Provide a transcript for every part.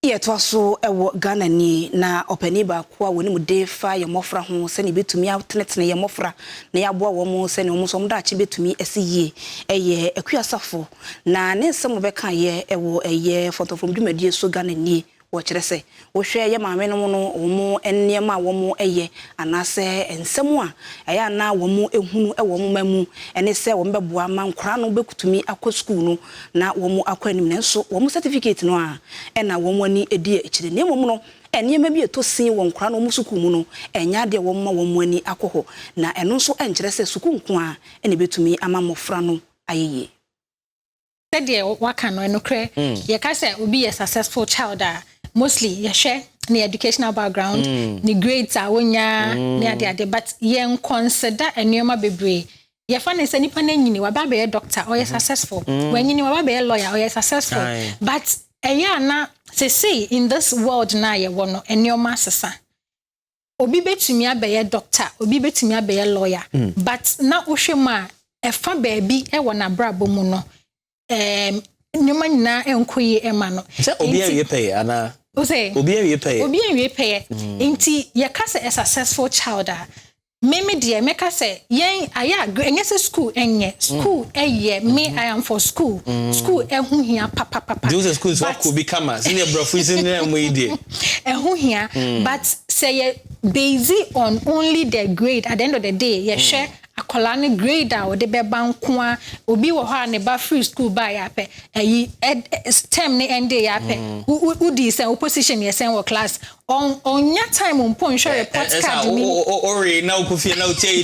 Ye to so ewo Ghana ni na opani ba ko a woni mu de fa ye mofra ho se ne betumi atenetene ye mofra na ye aboa wo mu se ne wo so mu da achi betumi esiye eye akuasafo na ne nsem be kan ye ewo eye photo from dwumadie so Ghana ni wo kire se wo hwe ye maame no no wo mu enema wo mu eye anase ensem a eye na wo mu ehunu ewo mu mamu ene se wo mbeboa mankora no bekutumi akọ school no na wo mu akọ anim ne so wo mu certificate no a ena wo mu ani edi ekire ne mo no enema bi etosin wo nkora no mu suku mu no enya de wo ma wo mu ani akọ na eno so enkire se suku nko a ene betumi ama mofra no ayeye de waka no enokre ye ka se obi a successful child mostly ye share the educational background the grades are wonya near the but ye consider enema bebre ye fa ne sanipa na nyini wa ba be doctor or ye successful when nyini wa ba be lawyer or ye successful but na say in this world na ye wono enema sesa obi betumi abeye doctor obi betumi abeye lawyer but na ohwema e fa baabi e wona brabo mu no nyoma nyina enkoyi ema no se obi awie pay ana obi awie pay nti ye ka se a successful child me de me ka se yen aya enye se school enye school eye me I am for school school ehu hia papa those schools what could become senior brofism na mo ide ehu hia but say ye based on only the grade at the end of the day ye share akola ne grade a de be banko a obi wo ha ne ba free school ba ya pe ayi term ne end ya pe udi say opposition ye sen wo class on nya time on pon share report card ni ori na okufie na utie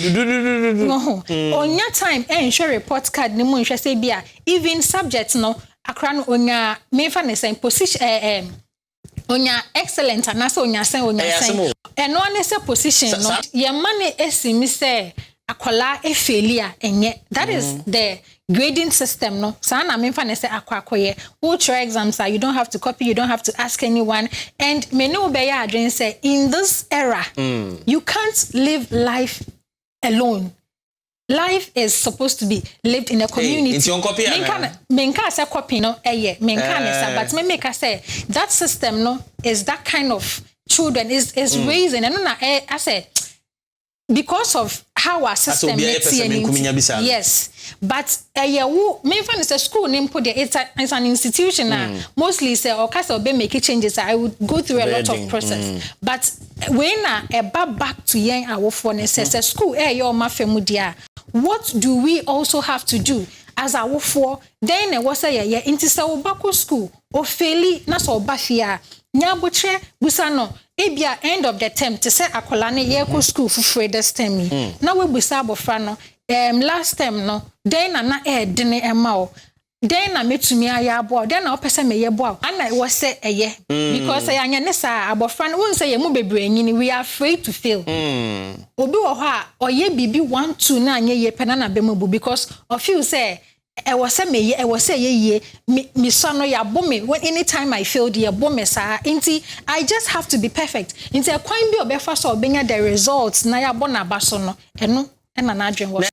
on nya time share report card ni mo nhwe say bia even subject no akra no onya me fa ne sen position onya excellent anase onya sen eno ane se position no ye mane esimi say akola efelia enye that is the grading system no so na me fa ne say akwakoye ultra exams are you don't have to copy you don't have to ask anyone and me no be ya adwen say in this era you can't live life alone. Life is supposed to be lived in a community. It's your copy. Menka say copy no menka ne say but me make say that system no is that kind of children is raising and no I say because of how our system yes but me fan is a school name put there it's an institution mostly say or case or be make changes I would go through a lot of process but when back to young our for say school your mafemu dia what do we also have to do as our for then was say into say school or fairly na so bafia nyabotre busano ebia end of the term to say akola ne ye ko school for this term na we busa abofra no last term no then na dene ema o then na metumi aya abo then na opese me ye bo ana we say eye because anya ne sa abofra no won say ye mu bebre anyini we are afraid to fail obi wo ha oye bibi 1 2 na anya ye pena na bemabu because of you say I was say ye me son no ya bome when anytime I failed ye bome sa inti I just have to be perfect inti a kwan bi obefa so obenya the results na ya bona baso no eno na na adwen wo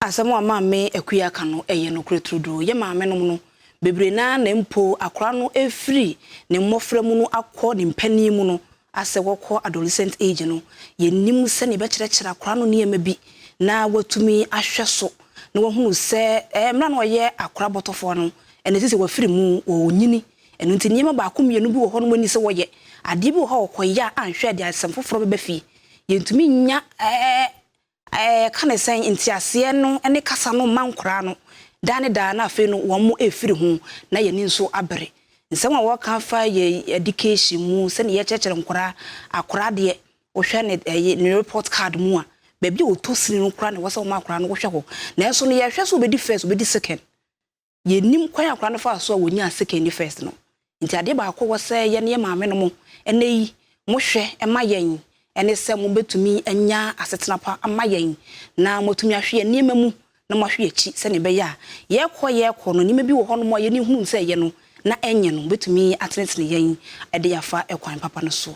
asemo ama me akuya ka no eye no kretrudo ye maame no no bebre na mpo akora no efri ne mmofra mu no akọ ne mpani mu no ase wokọ adolescent age no ye nim se ne be kire akora no ne ema bi na watumi ahwe so no wonu se mra no ye akora botofo no ene sese wafiri mu onyini eno nti nyema ba akomienu bi wo ho no mani se woye ade bi wo ho koya anhwe ade asem foforo be fi yentumi nya kane sen ntiase no ene kasa no mankora no dane da na afi no wo mu efiri ho na ye ni nso abere nsem a wo kan fa ye education mu se ne ye chechere nkora akora de wo hwe ne report card mu a baby o to sini no kra ne wo se wo makora no wo hwe ho na enso no ye hwe so obedi first obedi second ye nim kwan akora no fa so a wonya second first no nti ade ba akọ wo se ye ne maame no mo ene yi mo hwe ema yen ene se mo betumi anya asetena pa ama yen na motumi ahwe ne mamu na mo ahwe echi se ne be ya ye kọ no ni bi wo ho no mo ye ni hunu se ye no na enye no betumi atenetene yen ade yafa ekwan papa no so